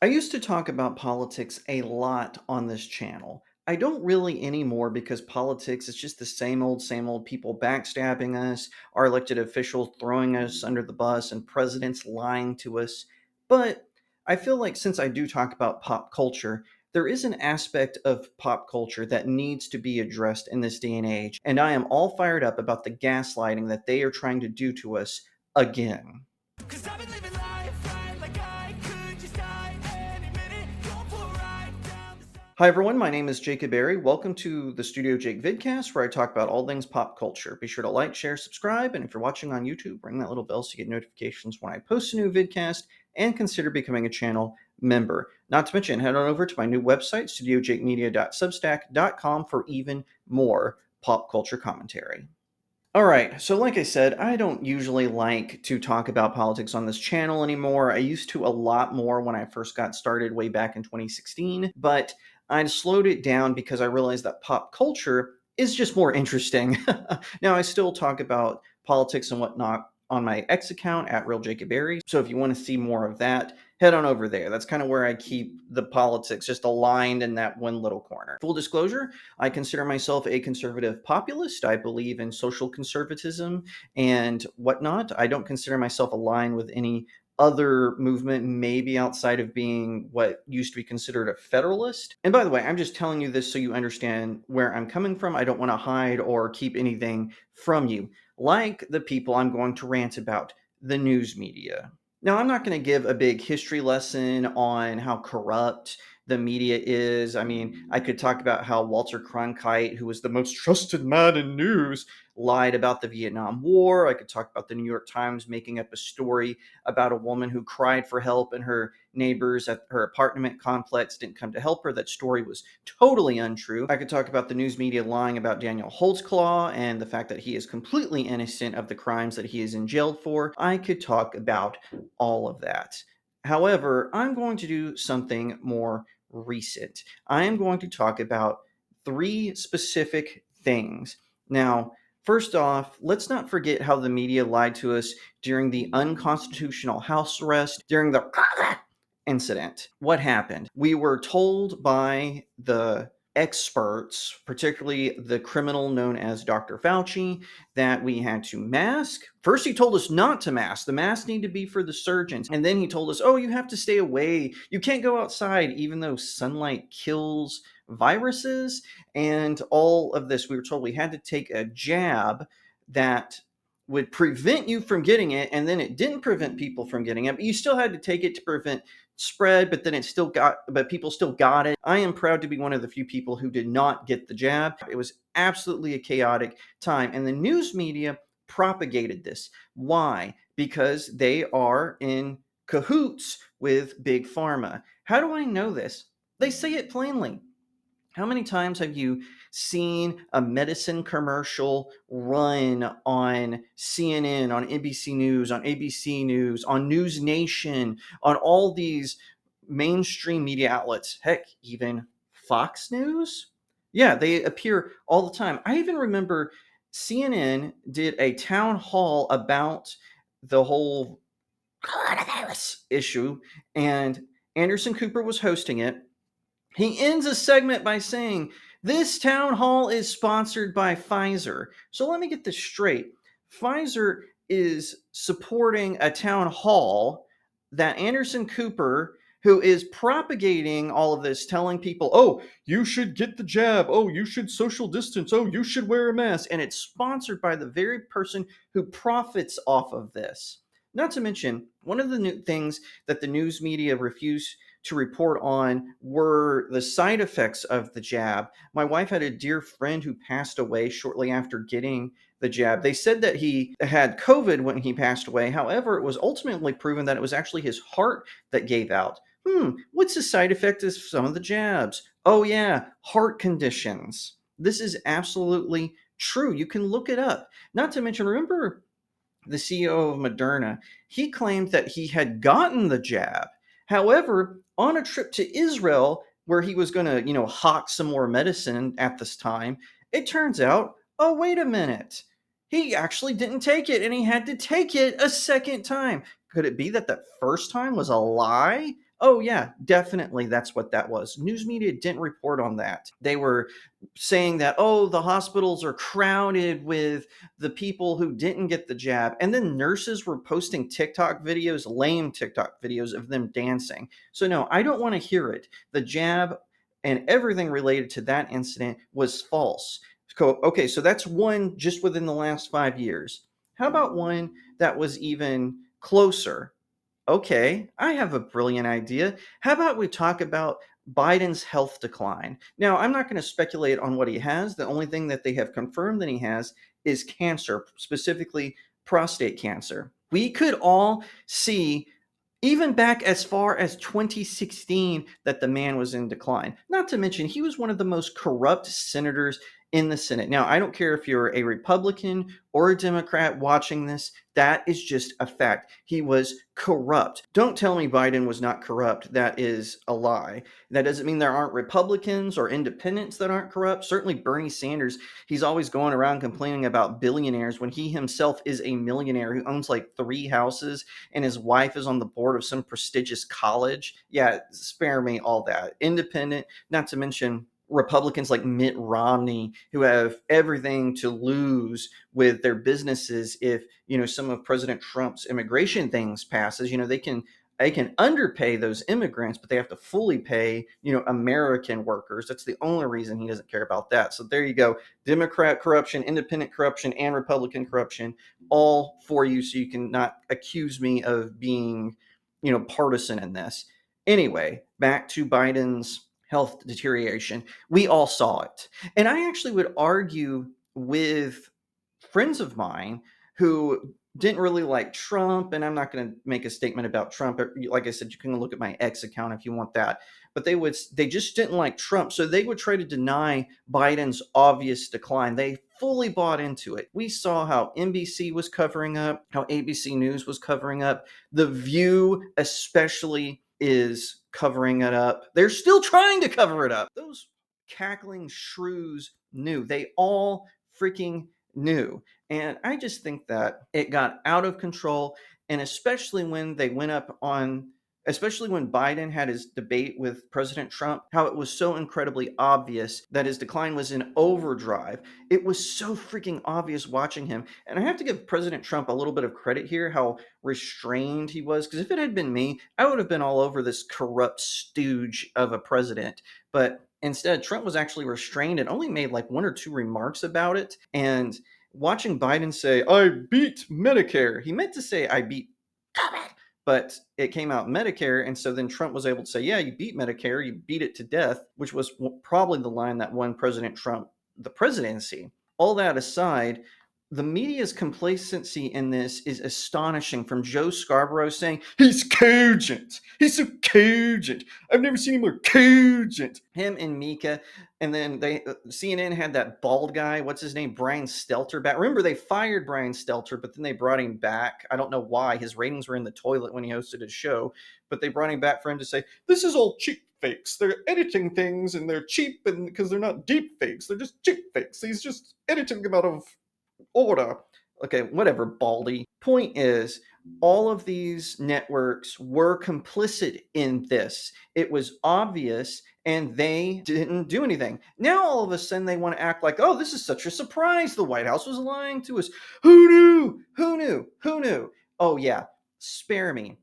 I used to talk about politics a lot on this channel. I don't really anymore because politics is just the same old people backstabbing us, our elected officials throwing us under the bus, and presidents lying to us. But I feel like since I do talk about pop culture, there is an aspect of pop culture that needs to be addressed in this day and age. And I am all fired up about the gaslighting that they are trying to do to us again. 'Cause I've been living life right like I could just die any minute. Going for a ride down the side. Hi everyone, my name is Jacob Berry. Welcome to the StudioJake vidcast where I talk about all things pop culture. Be sure to like, share, subscribe, and if you're watching on YouTube, ring that little bell so you get notifications when I post a new vidcast, and consider becoming a channel member. Not to mention, head on over to my new website, studiojakemedia.substack.com, for even more pop culture commentary. All right. So, like I said, I don't usually like to talk about politics on this channel anymore. I used to a lot more when I first got started way back in 2016, but I slowed it down because I realized that pop culture is just more interesting. Now, I still talk about politics and whatnot on my X account at Real Jacob Berry. So, if you want to see more of that, head on over there. That's kind of where I keep the politics just aligned in that one little corner. Full disclosure, I consider myself a conservative populist. I believe in social conservatism and whatnot. I don't consider myself aligned with any other movement, maybe outside of being what used to be considered a federalist. And by the way, I'm just telling you this so you understand where I'm coming from. I don't want to hide or keep anything from you, like the people I'm going to rant about, the news media. Now, I'm not going to give a big history lesson on how corrupt the media is. I mean, I could talk about how Walter Cronkite, who was the most trusted man in news, lied about the Vietnam War. I could talk about the New York Times making up a story about a woman who cried for help and her neighbors at her apartment complex didn't come to help her. That story was totally untrue. I could talk about the news media lying about Daniel Holtzclaw and the fact that he is completely innocent of the crimes that he is in jail for. I could talk about all of that. However, I'm going to do something more recent. I am going to talk about three specific things. Now, first off, let's not forget how the media lied to us during the unconstitutional house arrest, during the incident. What happened? We were told by the experts, particularly the criminal known as Dr. Fauci, that we had to mask. First, he told us not to mask. The masks need to be for the surgeons. And then he told us, oh, you have to stay away. You can't go outside, even though sunlight kills viruses. And all of this, we were told we had to take a jab that would prevent you from getting it. And then it didn't prevent people from getting it, but you still had to take it to prevent spread, but then but people still got it. I am proud to be one of the few people who did not get the jab. It was absolutely a chaotic time, and the news media propagated this. Why? Because they are in cahoots with Big Pharma. How do I know this? They say it plainly. How many times have you seen a medicine commercial run on CNN, on NBC News, on ABC News, on News Nation, on all these mainstream media outlets? Heck, even Fox News? Yeah, they appear all the time. I even remember CNN did a town hall about the whole coronavirus issue, and Anderson Cooper was hosting it. He ends a segment by saying, this town hall is sponsored by Pfizer. So let me get this straight. Pfizer is supporting a town hall that Anderson Cooper, who is propagating all of this, telling people, oh, you should get the jab. Oh, you should social distance. Oh, you should wear a mask. And it's sponsored by the very person who profits off of this. Not to mention, one of the new things that the news media refused to report on were the side effects of the jab. My wife had a dear friend who passed away shortly after getting the jab. They said that he had COVID when he passed away. However, it was ultimately proven that it was actually his heart that gave out. What's the side effect of some of the jabs? Oh, yeah, heart conditions. This is absolutely true. You can look it up. Not to mention, remember the CEO of Moderna, he claimed that he had gotten the jab. However, on a trip to Israel, where he was going to, hawk some more medicine at this time, it turns out, oh, wait a minute. He actually didn't take it and he had to take it a second time. Could it be that that first time was a lie? Oh, yeah, definitely that's what that was. News media didn't report on that. They were saying that, oh, the hospitals are crowded with the people who didn't get the jab. And then nurses were posting TikTok videos, lame TikTok videos of them dancing. So, no, I don't want to hear it. The jab and everything related to that incident was false. Okay, so that's one just within the last 5 years. How about one that was even closer? Okay, I have a brilliant idea. How about we talk about Biden's health decline? Now, I'm not going to speculate on what he has. The only thing that they have confirmed that he has is cancer, specifically prostate cancer. We could all see, even back as far as 2016, that the man was in decline. Not to mention, he was one of the most corrupt senators in the Senate. Now, I don't care if you're a Republican or a Democrat watching this, that is just a fact. He was corrupt. Don't tell me Biden was not corrupt. That is a lie. That doesn't mean there aren't Republicans or independents that aren't corrupt. Certainly, Bernie Sanders, he's always going around complaining about billionaires when he himself is a millionaire who owns like 3 houses and his wife is on the board of some prestigious college. Yeah, spare me all that. Independent, not to mention Republicans like Mitt Romney, who have everything to lose with their businesses if some of President Trump's immigration things passes. They can underpay those immigrants, but they have to fully pay American workers. That's the only reason he doesn't care about that. So there you go. Democrat corruption, independent corruption, and Republican corruption, all for you, so you can not accuse me of being partisan in this. Anyway, back to Biden's health deterioration. We all saw it. And I actually would argue with friends of mine who didn't really like Trump, and I'm not going to make a statement about Trump. Like I said, you can look at my X account if you want that. But they just didn't like Trump, so they would try to deny Biden's obvious decline. They fully bought into it. We saw how NBC was covering up, how ABC News was covering up. The View especially is covering it up. They're still trying to cover it up. Those cackling shrews knew. They all freaking knew. And I just think that it got out of control. And especially when they went up on, especially when Biden had his debate with President Trump, how it was so incredibly obvious that his decline was in overdrive. It was so freaking obvious watching him. And I have to give President Trump a little bit of credit here, how restrained he was. Because if it had been me, I would have been all over this corrupt stooge of a president. But instead, Trump was actually restrained and only made like one or two remarks about it. And watching Biden say, I beat Medicare, he meant to say, I beat COVID, but it came out Medicare. And so then Trump was able to say, yeah, you beat Medicare, you beat it to death, which was probably the line that won President Trump the presidency. All that aside, the media's complacency in this is astonishing. From Joe Scarborough saying, he's cogent. He's so cogent. I've never seen him more cogent. Him and Mika. And then CNN had that bald guy, what's his name, Brian Stelter back. Remember, they fired Brian Stelter, but then they brought him back. I don't know why. His ratings were in the toilet when he hosted his show, but they brought him back for him to say, this is all cheap fakes. They're editing things and they're cheap, and because they're not deep fakes, they're just cheap fakes. He's just editing them out of order. Okay, whatever, Baldy. Point is, all of these networks were complicit in this. It was obvious, and they didn't do anything. Now, all of a sudden, they want to act like, oh, this is such a surprise. The White House was lying to us. Who knew? Who knew? Who knew? Oh, yeah, spare me.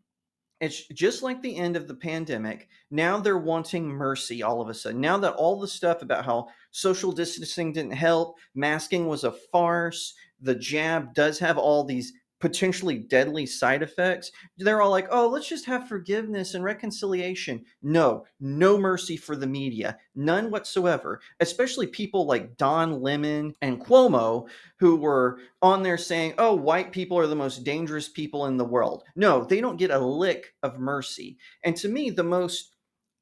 It's just like the end of the pandemic. Now they're wanting mercy all of a sudden. Now that all the stuff about how social distancing didn't help, masking was a farce, the jab does have all these potentially deadly side effects, they're all like, oh, let's just have forgiveness and reconciliation. No, no mercy for the media. None whatsoever. Especially people like Don Lemon and Cuomo, who were on there saying, oh, white people are the most dangerous people in the world. No, they don't get a lick of mercy. And to me, the most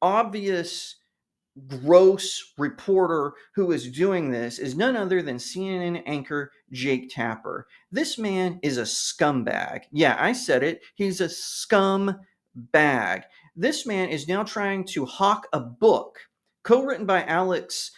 obvious gross reporter who is doing this is none other than CNN anchor Jake Tapper. This man is a scumbag. Yeah, I said it. He's a scumbag. This man is now trying to hawk a book co-written by Alex,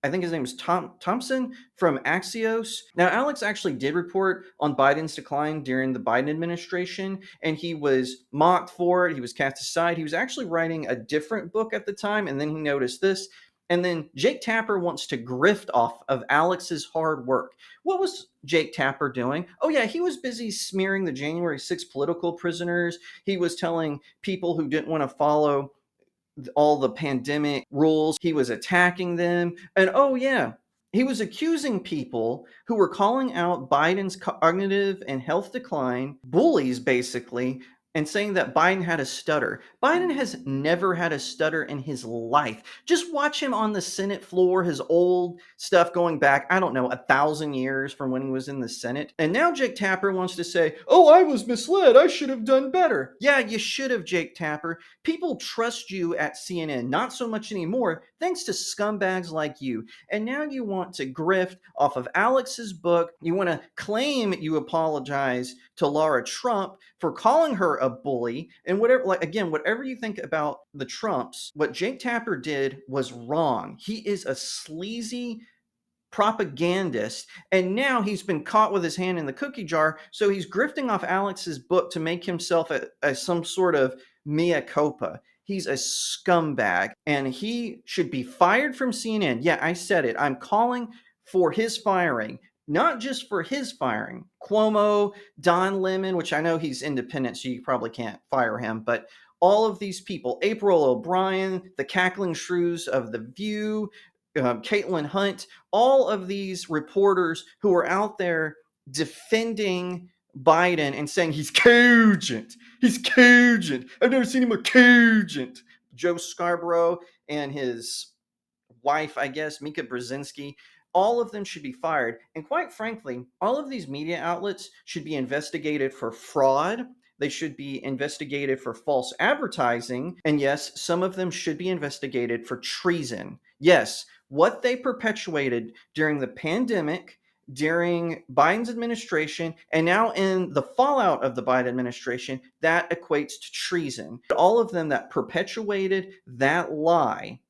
I think his name is Thompson from Axios. Now, Alex actually did report on Biden's decline during the Biden administration, and he was mocked for it. He was cast aside. He was actually writing a different book at the time, and then he noticed this. And then Jake Tapper wants to grift off of Alex's hard work. What was Jake Tapper doing? Oh, yeah, he was busy smearing the January 6th political prisoners. He was telling people who didn't want to follow all the pandemic rules. He was attacking them. And oh, yeah, he was accusing people who were calling out Biden's cognitive and health decline, bullies basically, and saying that Biden had a stutter. Biden has never had a stutter in his life. Just watch him on the Senate floor, his old stuff going back, I don't know, 1,000 years from when he was in the Senate. And now Jake Tapper wants to say, oh, I was misled. I should have done better. Yeah, you should have, Jake Tapper. People trust you at CNN, not so much anymore, thanks to scumbags like you. And now you want to grift off of Alex's book. You want to claim you apologize to Laura Trump for calling her a bully. And whatever, like, again, whatever you think about the Trumps, what Jake Tapper did was wrong. He is a sleazy propagandist, and now he's been caught with his hand in the cookie jar, so he's grifting off Alex's book to make himself some sort of mea culpa. He's a scumbag, and he should be fired from CNN. Yeah, I said it. I'm calling for his firing, not just for his firing. Cuomo, Don Lemon, which I know he's independent, so you probably can't fire him, but all of these people, April O'Brien, the cackling shrews of The View, Caitlin Hunt, all of these reporters who are out there defending Biden and saying he's cogent. He's cogent. I've never seen him a cogent. Joe Scarborough and his wife, I guess, Mika Brzezinski, all of them should be fired. And quite frankly, all of these media outlets should be investigated for fraud. They should be investigated for false advertising. And yes, some of them should be investigated for treason. Yes, what they perpetuated during the pandemic, during Biden's administration, and now in the fallout of the Biden administration, that equates to treason. All of them that perpetuated that lie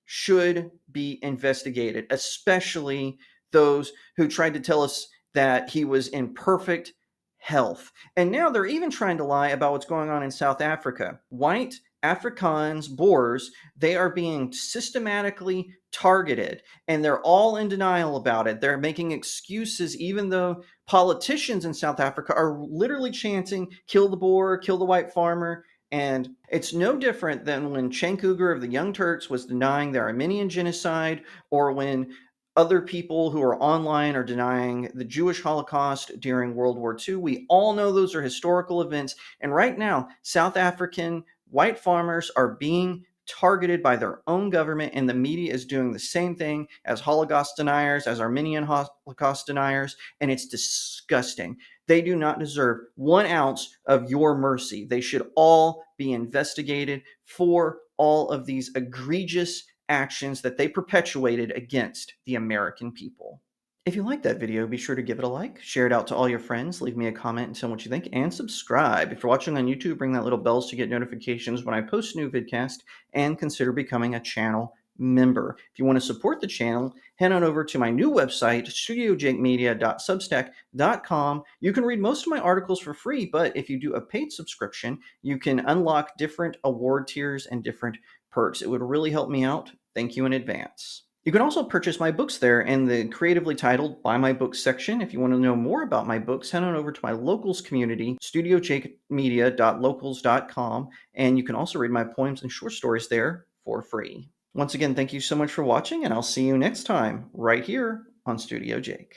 should be investigated, especially those who tried to tell us that he was in perfect health. And now they're even trying to lie about what's going on in South Africa. White Afrikaans, Boers, they are being systematically targeted, and they're all in denial about it. They're making excuses, even though politicians in South Africa are literally chanting, kill the Boer, kill the white farmer. And it's no different than when Cenk Uygur of the Young Turks was denying the Armenian genocide, or when other people who are online are denying the Jewish Holocaust during World War II. We all know those are historical events. And right now, South African white farmers are being targeted by their own government, and the media is doing the same thing as Holocaust deniers, as Armenian Holocaust deniers, and it's disgusting. They do not deserve 1 ounce of your mercy. They should all be investigated for all of these egregious actions that they perpetuated against the American people. If you liked that video, be sure to give it a like, share it out to all your friends, leave me a comment and tell me what you think, and subscribe. If you're watching on YouTube, ring that little bell to get notifications when I post a new vidcast, and consider becoming a channel member. If you want to support the channel, head on over to my new website, studiojakemedia.substack.com. You can read most of my articles for free, but if you do a paid subscription, you can unlock different award tiers and different perks. It would really help me out. Thank you in advance. You can also purchase my books there in the creatively titled Buy My Books section. If you want to know more about my books, head on over to my locals community, studiojakemedia.locals.com, and you can also read my poems and short stories there for free. Once again, thank you so much for watching, and I'll see you next time right here on Studio Jake.